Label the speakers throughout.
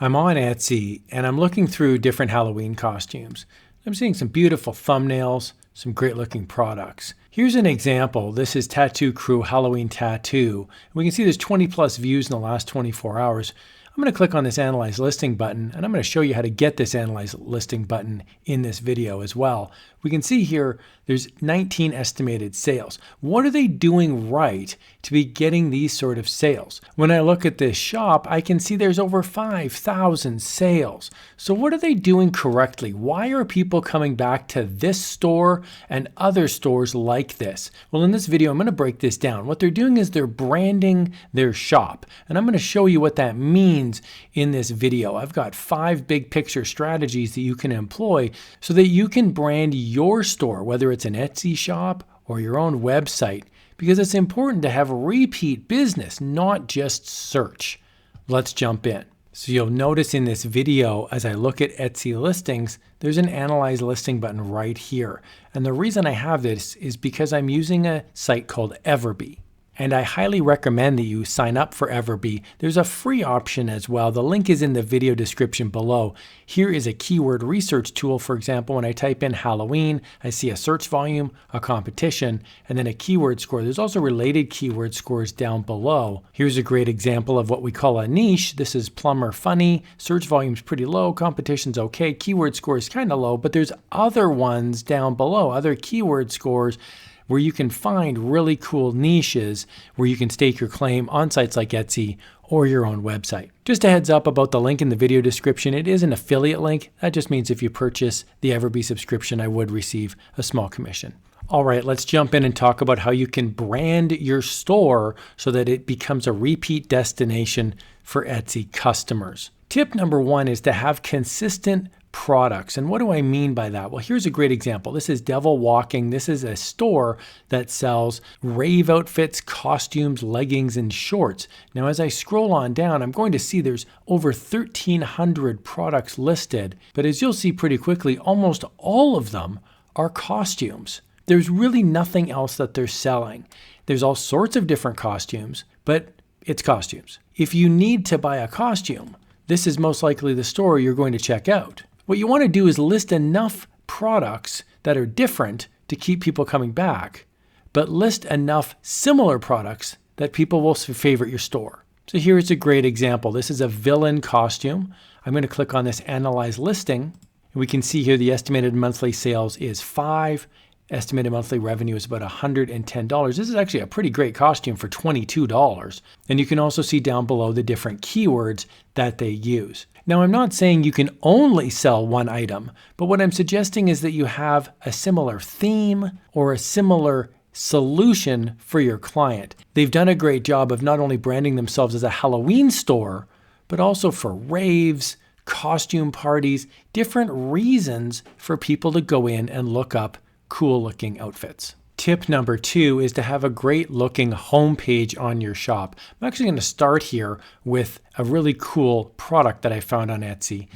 Speaker 1: I'm on Etsy and I'm looking through different Halloween costumes. I'm seeing some beautiful thumbnails, some great looking products. Here's an example. This is Tattoo Crew Halloween Tattoo. We can see there's 20 plus views in the last 24 hours. I'm going to click on this Analyze Listing button and I'm going to show you how to get this Analyze Listing button in this video as well. We can see here there's 19 estimated sales. What are they doing right to be getting these sort of sales? When I look at this shop, I can see there's over 5,000 sales. So what are they doing correctly? Why are people coming back to this store and other stores like this? Well, in this video, I'm going to break this down. What they're doing is they're branding their shop. And I'm going to show you what that means in this video. I've got 5 big picture strategies that you can employ so that you can brand your store, whether it's an Etsy shop or your own website, because it's important to have repeat business, not just search. Let's jump in. So you'll notice in this video, as I look at Etsy listings, there's an Analyze Listing button right here. And the reason I have this is because I'm using a site called everbee. And I highly recommend that you sign up for everbee. There's a free option as well. The link is in the video description below. Here is a keyword research tool. For example, when I type in Halloween, I see a search volume, a competition, and then a keyword score. There's also related keyword scores down below. Here's a great example of what we call a niche. This is plumber funny. Search volume's pretty low, competition's okay. Keyword score is kind of low, but there's other ones down below, other keyword scores, where you can find really cool niches where you can stake your claim on sites like Etsy or your own website. Just a heads up about the link in the video description. It is an affiliate link. That just means if you purchase the everbee subscription, I would receive a small commission. All right, let's jump in and talk about how you can brand your store so that it becomes a repeat destination for Etsy customers. Tip number 1 is to have consistent products. And what do I mean by that? Well, here's a great example. This is Devil Walking. This is a store that sells rave outfits, costumes, leggings, and shorts. Now, as I scroll on down, I'm going to see there's over 1,300 products listed. But as you'll see pretty quickly, almost all of them are costumes. There's really nothing else that they're selling. There's all sorts of different costumes, but it's costumes. If you need to buy a costume, this is most likely the store you're going to check out. What you want to do is list enough products that are different to keep people coming back, but list enough similar products that people will favorite your store. So here's a great example. This is a villain costume. I'm going to click on this Analyze Listing, and we can see here the estimated monthly sales is 5. Estimated monthly revenue is about $110. This is actually a pretty great costume for $22. And you can also see down below the different keywords that they use. Now, I'm not saying you can only sell one item, but what I'm suggesting is that you have a similar theme or a similar solution for your client. They've done a great job of not only branding themselves as a Halloween store, but also for raves, costume parties, different reasons for people to go in and look up cool looking outfits. Tip number 2 is to have a great looking homepage on your shop. I'm actually going to start here with a really cool product that I found on Etsy,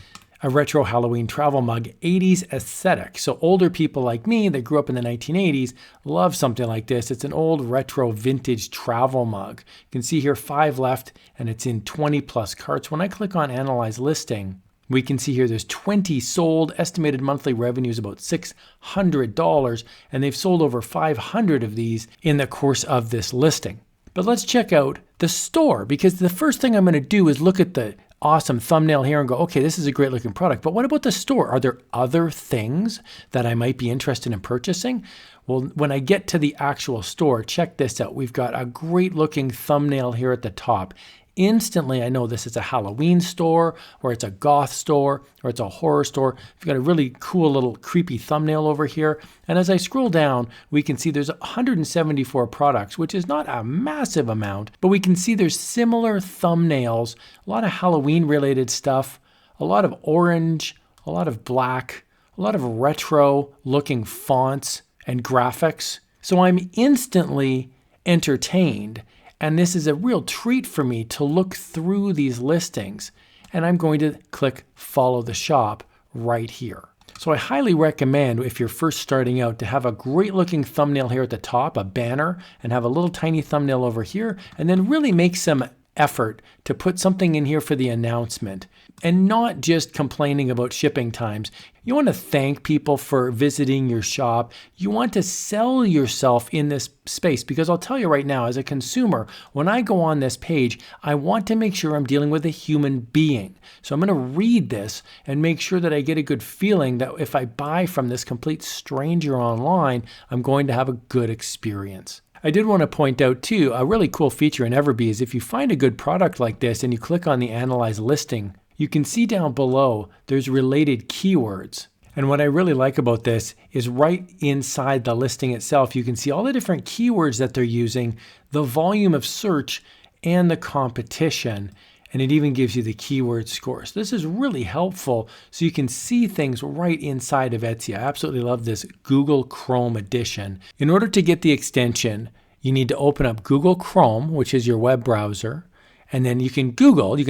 Speaker 1: a retro Halloween travel mug, 80s aesthetic. So older people like me that grew up in the 1980s love something like this. It's an old retro vintage travel mug. You can see here 5 left and it's in 20 plus carts. When I click on Analyze Listing, we can see here there's 20 sold, estimated monthly revenue is about $600, and they've sold over 500 of these in the course of this listing. But let's check out the store, because the first thing I'm going to do is look at the awesome thumbnail here and go, okay, this is a great looking product, but what about the store? Are there other things that I might be interested in purchasing? Well, when I get to the actual store, check this out. We've got a great looking thumbnail here at the top. Instantly, I know this is a Halloween store, or it's a goth store, or it's a horror store. We've got a really cool little creepy thumbnail over here. And as I scroll down, we can see there's 174 products, which is not a massive amount, but we can see there's similar thumbnails, a lot of Halloween related stuff, a lot of orange, a lot of black, a lot of retro looking fonts and graphics. So I'm instantly entertained. And this is a real treat for me to look through these listings. And I'm going to click Follow the Shop right here. So I highly recommend, if you're first starting out, to have a great looking thumbnail here at the top, a banner, and have a little tiny thumbnail over here, and then really make some effort to put something in here for the announcement and not just complaining about shipping times. You want to thank people for visiting your shop. You want to sell yourself in this space, because I'll tell you right now, as a consumer, when I go on this page, I want to make sure I'm dealing with a human being. So I'm going to read this and make sure that I get a good feeling that if I buy from this complete stranger online, I'm going to have a good experience. I did want to point out too, a really cool feature in everbee is if you find a good product like this and you click on the Analyze Listing, you can see down below there's related keywords. And what I really like about this is right inside the listing itself, you can see all the different keywords that they're using, the volume of search, and the competition. And it even gives you the keyword scores. This is really helpful so you can see things right inside of Etsy. I absolutely love this Google Chrome edition. In order to get the extension, you need to open up Google Chrome, which is your web browser. And then you can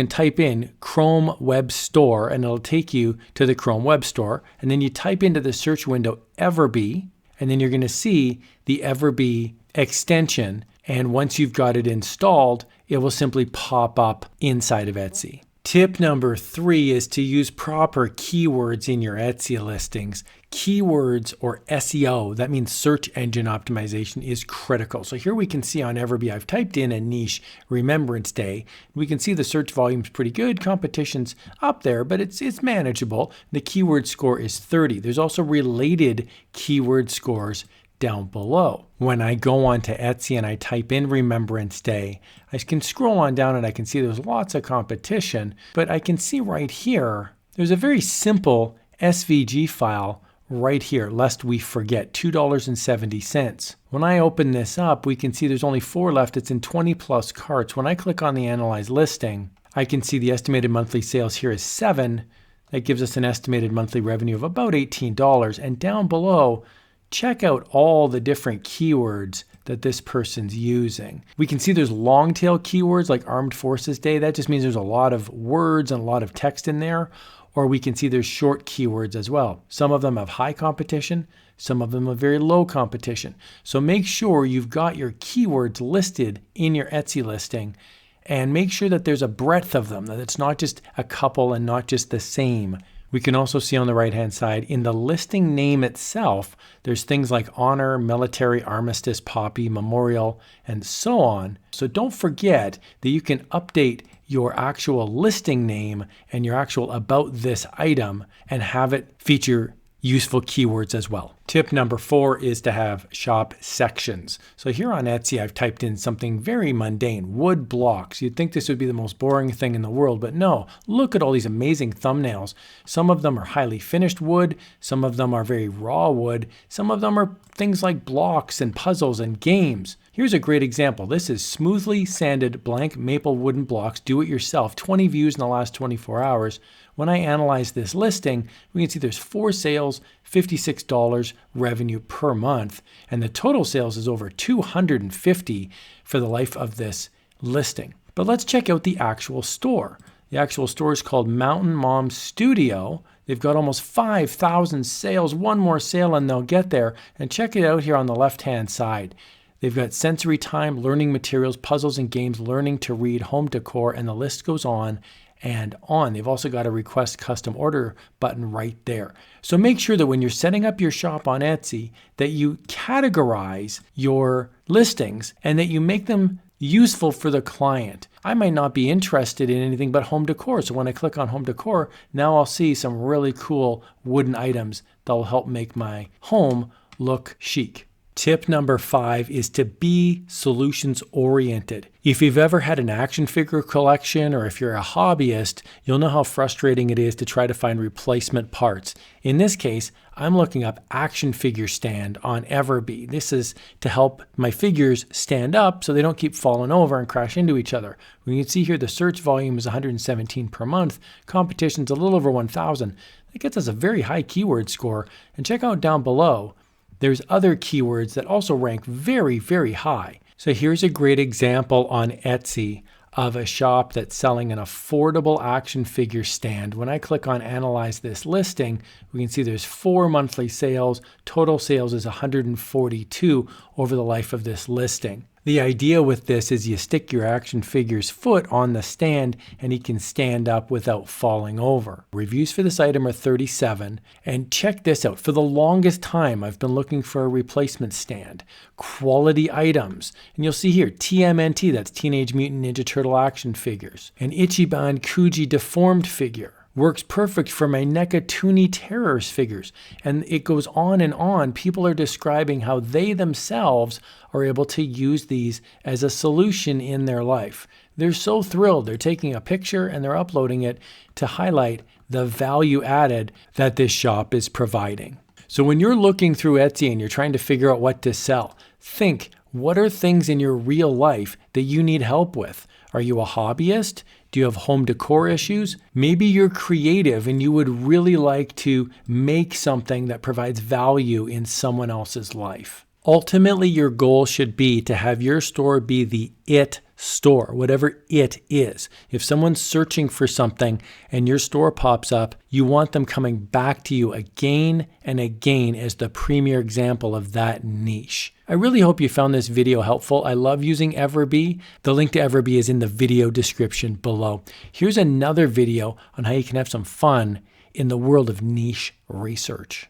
Speaker 1: type in Chrome Web Store, and it'll take you to the Chrome Web Store. And then you type into the search window everbee, and then you're going to see the everbee extension. And once you've got it installed, it will simply pop up inside of Etsy. Tip number 3 is to use proper keywords in your Etsy listings. Keywords, or SEO, that means search engine optimization, is critical. So here we can see on everbee, I've typed in a niche, Remembrance Day. We can see the search volume's pretty good. Competition's up there, but it's manageable. The keyword score is 30. There's also related keyword scores down below. When I go on to Etsy and I type in Remembrance Day, I can scroll on down and I can see there's lots of competition, but I can see right here, there's a very simple SVG file right here, lest we forget, $2.70. When I open this up, we can see there's only 4 left. It's in 20 plus carts. When I click on the Analyze Listing, I can see the estimated monthly sales here is 7. That gives us an estimated monthly revenue of about $18. And down below, check out all the different keywords that this person's using. We can see there's long tail keywords like Armed Forces Day. That just means there's a lot of words and a lot of text in there. Or we can see there's short keywords as well. Some of them have high competition, some of them have very low competition. So make sure you've got your keywords listed in your Etsy listing, and make sure that there's a breadth of them, that it's not just a couple and not just the same. We can also see on the right-hand side, in the listing name itself, there's things like honor, military, armistice, poppy, memorial, and so on. So don't forget that you can update your actual listing name and your actual about this item and have it feature useful keywords as well. Tip number 4 is to have shop sections. So here on Etsy, I've typed in something very mundane, wood blocks. You'd think this would be the most boring thing in the world, but no, look at all these amazing thumbnails. Some of them are highly finished wood, some of them are very raw wood, some of them are things like blocks and puzzles and games. Here's a great example. This is smoothly sanded blank maple wooden blocks, do it yourself, 20 views in the last 24 hours. When I analyze this listing, we can see there's 4 sales, $56 revenue per month, and the total sales is over $250 for the life of this listing. But let's check out the actual store. The actual store is called Mountain Mom Studio. They've got almost 5,000 sales, one more sale and they'll get there. And check it out here on the left-hand side. They've got sensory time, learning materials, puzzles and games, learning to read, home decor, and the list goes on and on. They've also got a request custom order button right there. So make sure that when you're setting up your shop on Etsy, that you categorize your listings and that you make them useful for the client. I might not be interested in anything but home decor. So when I click on home decor, now I'll see some really cool wooden items that will help make my home look chic. Tip number 5 is to be solutions oriented. If you've ever had an action figure collection, or if you're a hobbyist, you'll know how frustrating it is to try to find replacement parts. In this case, I'm looking up action figure stand on everbee. This is to help my figures stand up so they don't keep falling over and crash into each other. We can see here the search volume is 117 per month. Competition's a little over 1,000. That gets us a very high keyword score. And check out down below. There's other keywords that also rank very, very high. So here's a great example on Etsy of a shop that's selling an affordable action figure stand. When I click on Analyze this listing, we can see there's 4 monthly sales. Total sales is 142 over the life of this listing. The idea with this is you stick your action figure's foot on the stand and he can stand up without falling over. Reviews for this item are 37, and check this out. For the longest time, I've been looking for a replacement stand. Quality items. And you'll see here, TMNT, that's Teenage Mutant Ninja Turtle action figures. An Ichiban Kuji deformed figure. Works perfect for my NECA Toonie Terrors figures. And it goes on and on. People are describing how they themselves are able to use these as a solution in their life. They're so thrilled. They're taking a picture and they're uploading it to highlight the value added that this shop is providing. So when you're looking through Etsy and you're trying to figure out what to sell, think, what are things in your real life that you need help with? Are you a hobbyist? Do you have home decor issues? Maybe you're creative and you would really like to make something that provides value in someone else's life. Ultimately, your goal should be to have your store be the it store, whatever it is. If someone's searching for something and your store pops up, you want them coming back to you again and again as the premier example of that niche. I really hope you found this video helpful. I love using everbee. The link to everbee is in the video description below. Here's another video on how you can have some fun in the world of niche research.